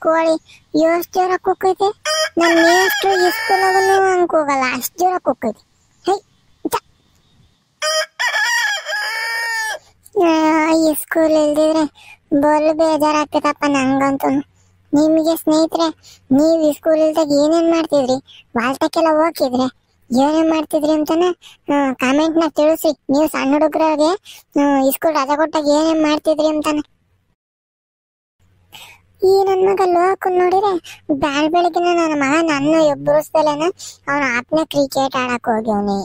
ಕೋಳಿ ಎಷ್ಟು ಜೋರ ಕುಕ್ಕೈತೆ. ನನ್ನ ಎಷ್ಟು ಸ್ಕೂಲಾಗೂ ಹಂಗೆ ಹೋಗಲ್ಲ, ಅಷ್ಟು ಜೋರ ಕುಕ್ಕೈತೆ. ಈ ಸ್ಕೂಲ್ ಇಲ್ದಿದ್ರೆ ಬಲು ಬೇಜಾರಾಗ್ತೈತಪ್ಪ ನಂಗಂತೂ. ನಿಮಗೆ ಸ್ನೇಹಿತರೆ, ನೀವು ಈ ಸ್ಕೂಲ್ ಇಲ್ದಾಗ ಏನೇನ್ ಮಾಡ್ತಿದ್ರಿ, ವಾಲ್ತಕ್ಕೆಲ್ಲ ಹೋಗಿದ್ರೆ ಏನೇನ್ ಮಾಡ್ತಿದ್ರಿ ಅಂತಾನೆ ಕಾಮೆಂಟ್ನ ತಿಳಿಸಿ. ನೀವು ಸಣ್ಣ ಹುಡುಗರಿಗೆ ಈ ಸ್ಕೂಲ್ ರಜಾ ಕೊಟ್ಟಾಗ ಏನೇನ್ ಮಾಡ್ತಿದ್ರಿ ಅಂತಾನೆ. ಈ ನನ್ ಮಗ ಲೋಕ ನೋಡಿದ್ರೆ ಬೆಳಗ್ಗಿನ ನನ್ನ ಮಗ ನನ್ನ ಎಬ್ಬರಿಸ್ದಲೇನ ಅವನ ಆಪ್ನ ಕ್ರಿಕೆಟ್ ಆಡಕ್ ಹೋಗ್ಯವನಿ.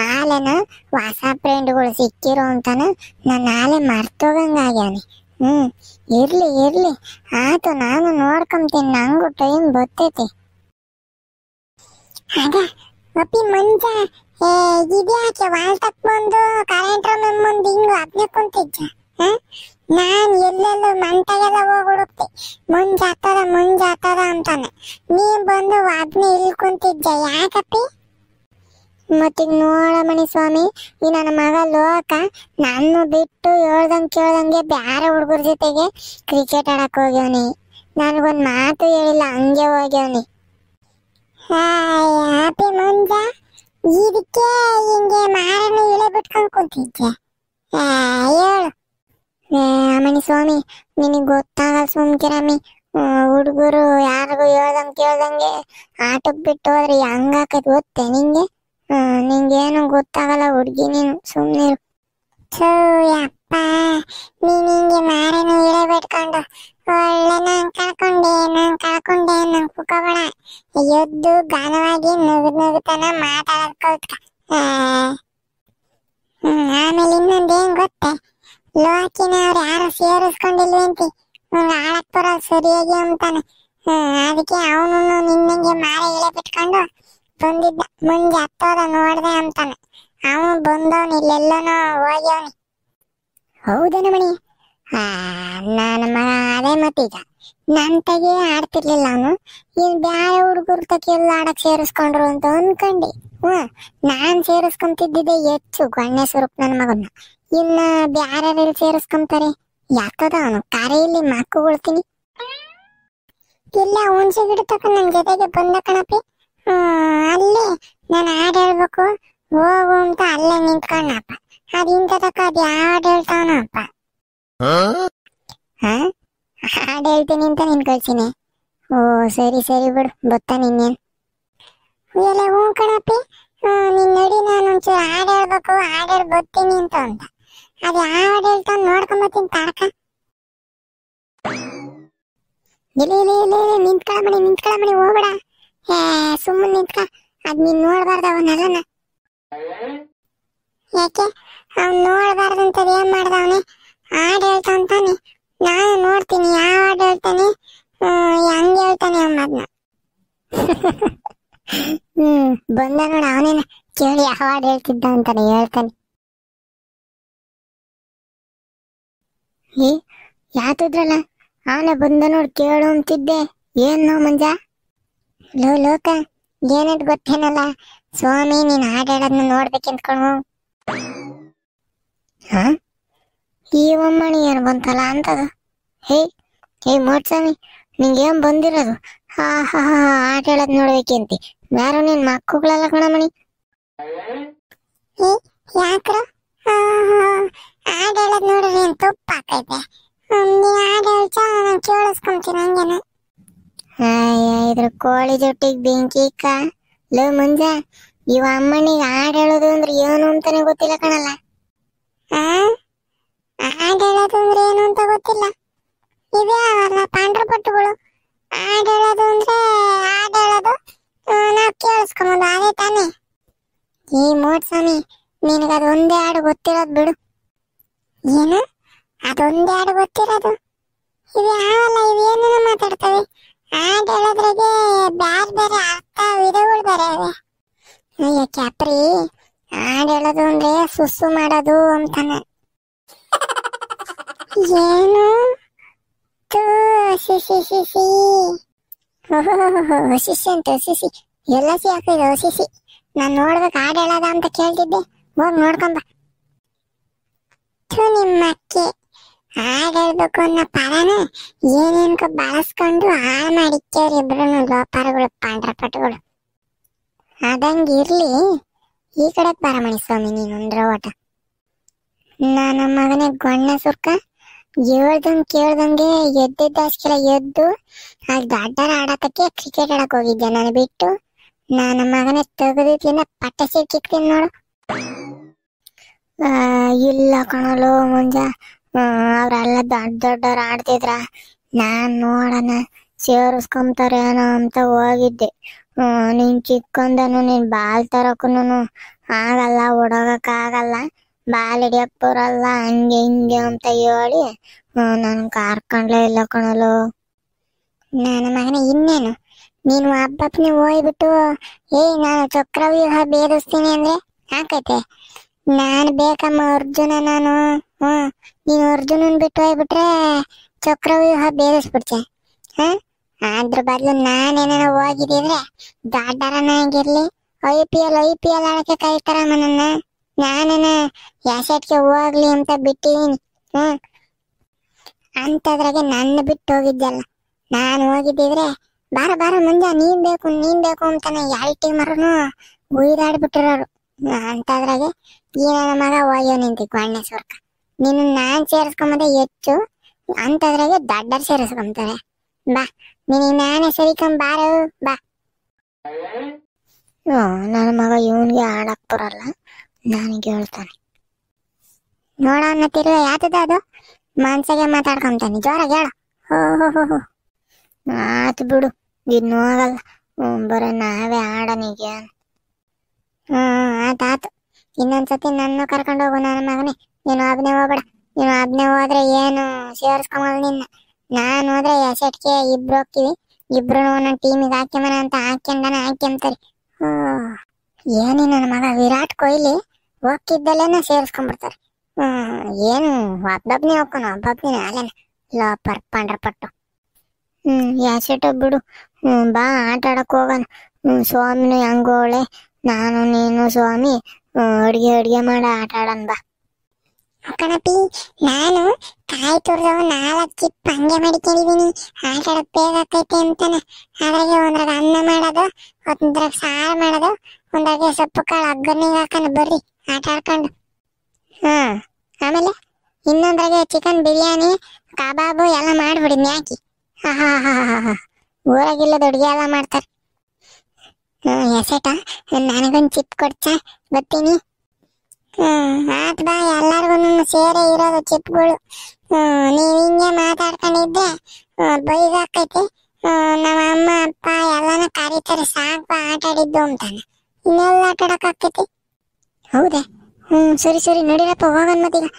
ಆಲೆನ ಹೊಸ ಫ್ರೆಂಡ್ಗಳು ಸಿಕ್ಕಿರೋ ಅಂತಾನ ನನ್ನ ಆಲೆ ಮರ್ತೋಗಂಗಾಗ್ಯಾವನಿ. ಇರ್ಲಿ ಆತು, ನಾನು ನೋಡ್ಕೊಂತೀನಿ, ನಂಗು ಟೈಮ್ ಬರ್ತೈತಿ. ಅದ ಅಪ್ಪಿ ಮಂಜ ಇದ್ಯಾಕೆ ವಾಲ್ತಕ್ ಬಂದು ಕರೆಂಟ್ ರೂಮ್ ಮುಂದೆ ಹಿಂಗು ಅಪ್ನೆ ಕುಂತಿದ್ದ. ನಾನ್ ಎಲ್ಲೆಲ್ಲೂ ಮಂಟಾಗೆಲ್ಲ ಹೋಗಿ ಹುಡುಕ್ತಿ, ಮುಂಜ ಹತ್ತದ ಅಂತಾನೆ. ನೀ ಬಂದು ಅದ್ನೇ ಇಲ್ಲಿ ಕುಂತಿದ್ದ, ಯಾಕಪ್ಪಿ? ಮತ್ತೀಗ ನೋಡಮಣಿ ಸ್ವಾಮಿ, ಈ ನನ್ನ ಮಗ ಲೋಕ ನನ್ನ ಬಿಟ್ಟು ಕೇಳ್ದಂಗೆ ಬ್ಯಾರೆ ಹುಡುಗರ ಜೊತೆಗೆ ಕ್ರಿಕೆಟ್ ಆಡಕ್ ಹೋಗ್ಯವನಿ. ನನಗೊಂದ್ ಮಾತು ಹೇಳಿಲ್ಲ, ಹಂಗೆ ಹೋಗ್ಯವನಿ. ಹ್ಯಾಪಿ ಮಂಜ, ಇದಕ್ಕೆ ಹಿಂಗೆ ಮಾರನ್ನ ಇಳೆ ಬಿಟ್ಕೊಂಡ್ ಕುಂತಿದ್ದೆ. ಹೇಳು ಅಮ್ಮಣಿ ಸ್ವಾಮಿ, ನಿನಗ್ ಗೊತ್ತಾಗಲ್ಲ ಸುಮ್ಕಿರಮ್ಮಿ. ಹುಡುಗರು ಯಾರಿಗೂ ಕೇಳ್ದಂಗೆ ಆಟಕ್ ಬಿಟ್ಟು ಹೋದ್ರೆ ಹಂಗಾಕತ್ ಗೊತ್ತೇ ನಿಂಗೆ? ನಿಂಗೇನು ಗೊತ್ತಾಗಲ್ಲ ಹುಡ್ಗಿ, ನೀನು ಸುಮ್ನೆ. ಯಪ್ಪ, ನೀನ್ ಹಿಂಗೆ ಮಾರೇನು ಇಳೆ ಬಿಟ್ಕೊಂಡು ಒಳ್ಳೆ ನಾನ್ ಕಳ್ಕೊಂಡೆ ನಂಗೆ ಕುಕೋಬೇಡ. ಎದ್ದು ಗಾನವಾಗಿ ನಗುತ್ತಾನ ಮಾತಾಡೋದ್ ಕಲ್ತ್ಕ. ಆಮೇಲೆ ಇನ್ನೊಂದೇನ್ ಗೊತ್ತೇ, ಲೋಕಿನ ಅವ್ರು ಯಾರು ಸೇರಿಸ್ಕೊಂಡಿಲ್ವಂತಿ, ಆಡಕ್ ಬರೋದು ಸರಿಯಾಗಿ ಅಂತಾನೆ. ಅದಕ್ಕೆ ಅವನು ನಿನ್ನಂಗೆ ಮಾರೆ ಇಳೆ ಬಿಟ್ಕೊಂಡು ಬಂದಿದ್ದ. ಮುಂಜೆ ಹತ್ತೋದ ನೋಡ್ದೆ ಅಂತಾನೆ. ಅವನು ಬಂದವನು ಇಲ್ಲೆಲ್ಲನೋ ಹೋಗ್ಯವನಿ. ಹೌದೇನ ಮಣಿ? ನನ್ನ ಮಗ ಅದೇ ಮತ್ತೀಗ ನನ್ ತಗೆ ಆಡ್ತಿರ್ಲಿಲ್ಲ ಅವನು. ಇನ್ ಬ್ಯಾರೆ ಹುಡುಗರು ತಗೆಲ್ಲ ಆಡಕ್ ಸೇರಿಸ್ಕೊಂಡ್ರು ಅಂತ ಅನ್ಕಂಡಿ. ನಾನ್ ಸೇರಿಸ್ಕೊಂತಿದ್ದಿದ್ದೆ ಹೆಚ್ಚು ಗಣ್ಯ ಸ್ವರೂಪ್ ನನ್ನ ಮಗನ್ನ. ಇನ್ನ ಬ್ಯಾರೆಲ್ಲಿ ಸೇರಿಸ್ಕೊಂತಾರೆ? ಯಾಕದ ಅವನು ಕಾರೇ ಇಲ್ಲಿ ಮಕ್ಕಳ್ತೀನಿ. ಇಲ್ಲ ಹುಣ್ಸೆ ಗಿಡ ತಕ ನನ್ ಜೊತೆಗೆ ಬಂದ ಕಣಪಿ. ಅಲ್ಲಿ ನಾನು ಹಾಡು ಹೇಳ್ಬೇಕು ಹೋಗು ಅಂತ ಅಲ್ಲೇ ನಿಂತ್ಕೊಂಡಪ್ಪ. ಅದಿಂತ ತಕ ಅದ್ ಹಾಡು ಹೇಳ್ತಾವನಪ್ಪ. ಹಾಡು ಹೇಳ್ತೀನಿ ಅಂತ ನಿನ್ ಕಳ್ಸಿನಿ. ಓ ಸರಿ ಬಿಡು, ಬತ್ತಾನ ಇನ್ನೇನ್. ಎಲ್ಲ ಹ್ಞೂ ಕಣಪ್ಪಿ, ನಿನ್ ನಡಿ, ನಾನು ಒಂಚೂರು ಹಾಡು ಹೇಳ್ಬೇಕು, ಹಾಡು ಹೇಳಿ ಬರ್ತೀನಿ ಅಂತ. ಅದ್ ಹಾಡು ಹೇಳ್ತಾವ ನೋಡ್ಕೊಂಬತ್ತೀನಿ ತಾರಕ. ನಿಂತ್ಕೊಳ್ಳ ಹೋಗ್ಬೇಡ. ಸುಮ್ಮನೆ ನಿಂತ್ಕ, ಅದ್ ನೀನ್ ನೋಡ್ಬಾರ್ದ ಅವನೆಲ್ಲನ. ಯಾಕೆ ಅವ್ನ್ ನೋಡ್ಬಾರ್ದಂತದ್ ಏನ್ ಮಾಡ್ದ ಅವನೇ? ಹಾಡು ಹೇಳ್ತಾವಂತಾನೆ, ನಾನು ನೋಡ್ತೀನಿ ಯಾವ ಹಾಡು ಹೇಳ್ತಾನೆ, ಹೆಂಗ್ ಹೇಳ್ತಾನೆ ಅವನ್ನ. ಬಂದ ನೋಡ ಅವನೇನ, ಕೇಳಿ ಯಾವ ಹಾಡು ಹೇಳ್ತಿದ್ದ ಅಂತಾನೆ ಹೇಳ್ತಾನೆ. ಯಾತಿದ್ರಲ್ಲ ಅವನೇ ಬಂದ ನೋಡ್ ಕೇಳು ಅಂತಿದ್ದೆ. ಏನ್ ನೋ ಮಂಜ? ಲೋಕ ಏನಂತ ಗೊತ್ತೇನಲ್ಲ ಸ್ವಾಮಿ, ನೀನ್ ಹಾಡು ಹೇಳೋದನ್ನ ನೋಡ್ಬೇಕೆಂದ್ಕೊಳು. ಈ ಒಮ್ಮಣಿ ಏನ್ ಬಂತಲ್ಲ ಅಂತದ. ಹೇ ಮೋಟ್ಸ್ವಾಮಿ, ನಿಂಗೇನ್ ಬಂದಿರೋದು? ಹಾಡು ಹೇಳೋದ್ ನೋಡ್ಬೇಕಂತಿ. ಯಾರು ನಿನ್ ಮಕ್ಕಳೆಲ್ಲ ಕಣಮಣಿ. ಯಾಕ್ರ ಹಾಡು ಹೇಳೋದ್ ನೋಡ್ರಿ ಏನ್ ತುಪ್ಪ ಹಾಕೈತೆ? ನೀನ್ ಹಾಡು ಹೇಳ್ತ ನಾನು ಕೇಳಿಸ್ಕೊಂತೀನಿ ಹಂಗೇನ. ಇದ್ರ ಕೋಳಿ ಜೊಟ್ಟಿಗೆ ಬೆಂಕಿ ಇಕ್ಕ. ಲೋ ಮುಂಜ, ಇವ ಅಮ್ಮನಿಗೆ ಹಾಡು ಹೇಳೋದು ಅಂದ್ರೆ ಏನು ಅಂತಾನೆ ಗೊತ್ತಿಲ್ಲ ಕಣಲ್ಲ. ಹಾಡು ಹೇಳೋದು ಅಂದ್ರೆ ಏನು ಅಂತ ಗೊತ್ತಿಲ್ಲ. ಇವೇ ಅವಲ್ಲ ಪಾಂಡ್ರ ಪಟ್ಟುಗಳು. ಹಾಡು ಹೇಳೋದು ಅಂದ್ರೆ ಹಾಡು ಹೇಳೋದು, ನಾವ್ ಕೇಳಿಸ್ಕೊಂಬೋದು, ಅದೇ ತಾನೆ. ಈ ಮೋಟ್ಸ್ವಾಮಿ, ನಿನಗದು ಒಂದೇ ಹಾಡು ಗೊತ್ತಿರೋದು ಬಿಡು. ಏನು ಅದೊಂದೇ ಹಾಡು ಗೊತ್ತಿರೋದು? ಇವು ಯಾವಲ್ಲ, ಇವೇನೇನೋ ಮಾತಾಡ್ತವೆ. ಹಾಡು ಹೇಳೋದ್ರಾಗೆ ಬೇರೆ ಅರ್ಥ ವಿಧಗಳು ಬೇರೆ ಅವೆ. ಅಯ್ಯ ಕ್ಯಾಪ್ರಿ, ಹಾಡು ಹೇಳೋದು ಅಂದ್ರೆ ಸುಸ್ಸು ಮಾಡೋದು ಅಂತಾನೆ. ಏನು ಶಿಶಿ ಅಂತ ಶಿಶಿ ಎಲ್ಲ ಹಾಕಿದ ಶಿಶಿ. ನಾನ್ ನೋಡ್ಬೇಕು ಹಾಡು ಹೇಳೋದ ಅಂತ ಕೇಳ್ತಿದ್ದೆ. ಹೋಗಿ ನೋಡ್ಕೊಂಬ. ನಿಮ್ಮಕ್ಕೆ ಹಾಡು ಹಾಡ್ ಹೇಳ್ಬೇಕು ಅನ್ನೋ ಪದನ ಏನೇನ್ಕೋ ಬಳಸ್ಕೊಂಡು ಹಾಳು ಮಾಡಿಕ್ಕೇವ್ರಿ ಇಬ್ರು ಲೋಪಾರಗಳು ಪಾಂಡ್ರಪಟುಗಳು. ಅದಂಗಿರ್ಲಿ, ಈ ಕಡೆ ಬರಮಣಿ ಸ್ವಾಮಿ ನೀನೊಂದ್ರ ಓಟ. ನನ್ನ ಮಗನೇ ಗೊಣ್ಣ ಸುರ್ಕ ಹೇಳ್ದಂಗ್ ಕೇಳ್ದಂಗೆ ಎದ್ದಿದ್ದಾಸ್ಕೆಲ್ಲ ಎದ್ದು ಆಗ ದಡ್ಡರ ಆಡಕಕ್ಕೆ ಕ್ರಿಕೆಟ್ ಆಡಕ್ ಹೋಗಿದ್ದೆ ನಾನು ಬಿಟ್ಟು. ನನ್ನ ಮಗನೇ ತೆಗೆದಿದ್ದಿಂದ ಪಟ್ಟೆ ಸಿಕ್ಕಿಕ್ತೀನಿ ನೋಡು. ಇಲ್ಲ ಕಣಲು ಮುಂಜ, ಅವ್ರೆಲ್ಲ ದೊಡ್ಡವ್ರು ಆಡ್ತಿದ್ರ, ನಾನ್ ನೋಡಣ ಸೇರಿಸ್ಕೊಂತಾರೇನೋ ಅಂತ ಹೋಗಿದ್ದೆ. ನೀನ್ ಚಿಕ್ಕಂದನು ನೀನ್ ಬಾಲ್ ತರಕೂನು ಆಗಲ್ಲ, ಹುಡುಗಕ್ಕಾಗಲ್ಲ, ಬಾಲ್ ಹಿಡಿಯಕ್ ಬರಲ್ಲ, ಹಂಗೆ ಹಿಂಗೆ ಅಂತ ಹೇಳಿ ನನ್ ಕಾರ್ಕೊಂಡ್ಲೇ ಇಲ್ಲ ಕಣಲು. ನನ್ನ ಮಗನೇ ಇನ್ನೇನು ನೀನು ಹಬ್ಬಪ್ಪನೇ ಹೋಗ್ಬಿಟ್ಟು ನಾನು ಚಕ್ರವ್ಯೂಹ ಭೇದಿಸ್ತೀನಿ ಅಂದ್ರೆ ಹಾಕೈತೆ. ನಾನು ಬೇಕಮ್ಮ ಅರ್ಜುನ, ನಾನು ನೀನು ಅರ್ಜುನನ್ ಬಿಟ್ಟು ಹೋಗ್ಬಿಟ್ರೆ ಚಕ್ರವ್ಯೂಹ ಭೇದಿಸ್ಬಿಡ್ತೆ. ಅದ್ರ ಬದ್ಲು ನಾನೇನ ಹೋಗಿದ್ರೆ ದೊಡ್ಡರನಾಗಿರ್ಲಿ ಐ ಪಿ ಎಲ್ ಆಡಕ್ಕೆ ಕರೀತಾರಮ್ಮ ನನ್ನ. ನಾನೇನ ಯಾಸೆಟ್ಗೆ ಹೋಗ್ಲಿ ಅಂತ ಬಿಟ್ಟಿದೀನಿ. ಅಂತದ್ರಾಗೆ ನನ್ನ ಬಿಟ್ಟು ಹೋಗಿದ್ದಲ್ಲ. ನಾನು ಹೋಗಿದ್ದಿದ್ರೆ ಬಾರ ಮುಂಜಾ ನೀನ್ ಬೇಕು ಅಂತಾನೆ ಎರಡು ಟೀಮರು ಉಯ್ದಾಡ್ಬಿಟ್ಟಿರೋರು. ಅಂತದ್ರಾಗೆ ಈ ನನ್ನ ಮಗ ಹೋಗ್ಯೋ ನಿಂತಿ ಗೊಣ್ಣೆ ಸ್ವರ್ಕ. ನೀನು ನಾನ್ ಸೇರಿಸ್ಕೊಂಬಂದೆ ಹೆಚ್ಚು, ಅಂತದ್ರಾಗೆ ದಡ್ಡರ್ ಸೇರಿಸ್ಕೊಂತಾರೆ. ಬಾ ನಿನಗೆ ನಾನೇ ಸರಿಕೊಂಬಾರು ಬಾ. ನನ್ನ ಮಗ ಇವನ್ಗೆ ಆಡಕ್ ಬರಲ್ಲ, ನನಗೆ ಹೇಳ್ತಾನೆ. ನೋಡ ಅನ್ನತ್ತಿರುವ ಯಾತದ ಅದು ಮನ್ಸಾಗೆ ಮಾತಾಡ್ಕೊಂತಾನೆ, ಜೋರಾಗಿ ಹೇಳ. ಹೋ ಆತು ಬಿಡು, ಇನ್ನು ಹೋಗಲ್ಲ, ಬರೀ ನಾವೇ ಆಡನಿಗೆ. ಆತಾತು, ಇನ್ನೊಂದ್ಸತಿ ನನ್ನ ಕರ್ಕೊಂಡು ಹೋಗು ನನ್ನ ಮಗನೇ. ನೀನು ಒಬ್ನೇ ಹೋಗ್ಬೇಡ. ನೀನು ಒಬ್ನೇ ಹೋದ್ರೆ ಏನು ಸೇರಿಸ್ಕೊಂಬಲ್ಲ ನಿನ್ನ. ನಾನು ಹೋದ್ರೆ ಎಸೆಟ್ಗೆ ಇಬ್ರು ಹೋಗ್ತೀವಿ, ಇಬ್ರು ಒಂದೊಂದು ಟೀಮಿಗೆ ಹಾಕ್ಯಮನ ಅಂತ ಹಾಕ್ಯಂತಾರೆ. ಏನಿ ನನ್ನ ಮಗ ವಿರಾಟ್ ಕೊಹ್ಲಿ ಹೋಗ್ತಿದ್ದಲ್ಲೇನ ಸೇರಿಸ್ಕೊಂಡ್ಬಿಡ್ತಾರೆ. ಏನು ಒಬ್ಬೊಬ್ನೇ ಹೋಗ್ಕೊನು, ಒಬ್ಬೊಬ್ನೇ ಅಲ್ಲೇನ ಲೋಪರ್ ಪಾಂಡ್ರಪಟ್ಟು. ಎಸೆಟ್ ಬಿಡು, ಬಾ ಆಟ ಆಡಕ್ ಹೋಗೋಣ. ಸ್ವಾಮಿನು ಹೆಂಗೋಳೆ, ನಾನು ನೀನು ಸ್ವಾಮಿ ಅಡ್ಗೆ ಮಾಡ ಆಟ ಆಡೋಣ ಬಾ. ಕಣಪಿ, ನಾನು ಕಾಯಿ ತುರ್ದವ 4 ಚಿಪ್ ಹಂಗೆ ಮಾಡಿಕೊಂಡಿದೀನಿ, ಆಟ ಆಡಕ್ ಬೇಗ ಆಕೈತೆ ಅಂತಾನೆ. ಅದ್ರಾಗೆ ಒಂದ್ರಾಗ ಅನ್ನ ಮಾಡೋದು, ಒಂದ್ರಾಗ ಸಾರು ಮಾಡೋದು, ಒಂದ್ರಾಗೆ ಸೊಪ್ಪು ಕಾಳು ಅಗ್ಗನಿಗೆ ಹಾಕೋಣ ಬರ್ರಿ ಆಟ ಆಡ್ಕೊಂಡು. ಆಮೇಲೆ ಇನ್ನೊಂದ್ರಾಗೆ ಚಿಕನ್ ಬಿರಿಯಾನಿ ಕಬಾಬು ಎಲ್ಲ ಮಾಡ್ಬಿಡಿ ಮ್ಯಾಕಿ. ಊರಾಗಿಲ್ಲದ ಅಡುಗೆ ಎಲ್ಲ ಮಾಡ್ತಾರೆ. ಎಸೆಟ ನನಗೊಂದು ಚಿಪ್ ಕೊಡ್ಸ ಬರ್ತೀನಿ. ಆತ್ ಬಾ, ಎಲ್ಲಾರ್ಗು ಸೇರೆ ಇರೋದು ಚಿಪ್ಗಳು. ನೀವ್ ಹಿಂಗೆ ಮಾತಾಡ್ಕೊಂಡಿದ್ದೆ ಬೈದಾಕೈತಿ. ನಮ್ಮ ಅಮ್ಮ ಅಪ್ಪ ಎಲ್ಲಾನ ಕರೀತಾರೆ, ಸಾಕು ಆಟ ಆಡಿದ್ದು ಅಂತಾನೆ. ಇನ್ನೆಲ್ಲ ಆಟ ಆಡಕ್ ಆಗ್ತೈತಿ. ಹೌದಾ? ಸರಿ ನಡೀರಪ್ಪ ಹೋಗೋಣ ಮತ್ತೀಗ.